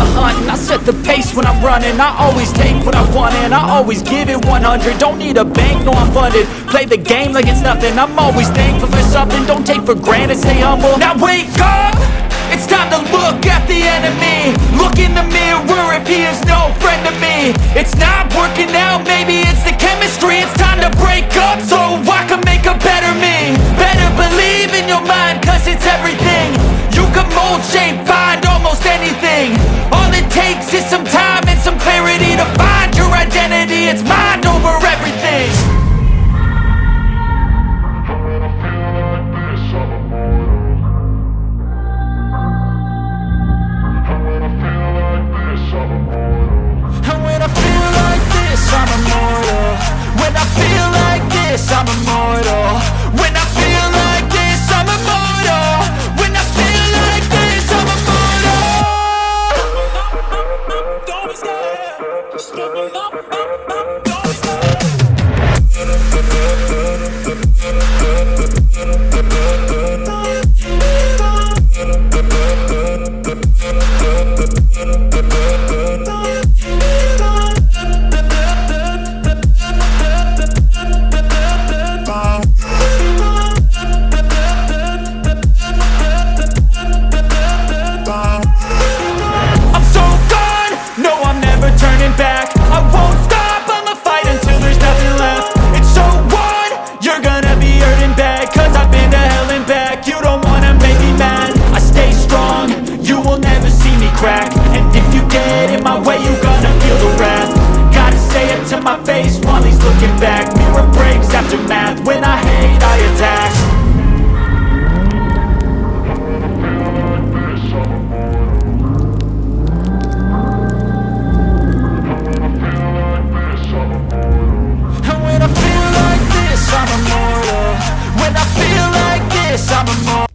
the hunt and I set the pace when I'm running. I always take what I want and I always give it 100. Don't need a bank, no I'm funded. Play the game like it's nothing. I'm always thankful for something. Don't take for granted, stay humble. Now wake up! It's time to look at the enemy. Look in the mirror if he is no friend to me. It's not working out, maybe it's the chemistry. It's time to break up so I can make a better me. Better believe in your mind, cause it's everything. You can mold, shape, find almost anything. All it takes is some time and some clarity to find your identity. It's mind over everything. I'm immortal. When I feel like this, I'm immortal. When I feel like this, I'm immortal. When I feel like this, I'm immortal. Don't be scared. Just give me up. Don't be scared. And if you get in my way, you gonna feel the wrath. Gotta say it to my face while he's looking back. Mirror breaks after math. When I hate, I attack.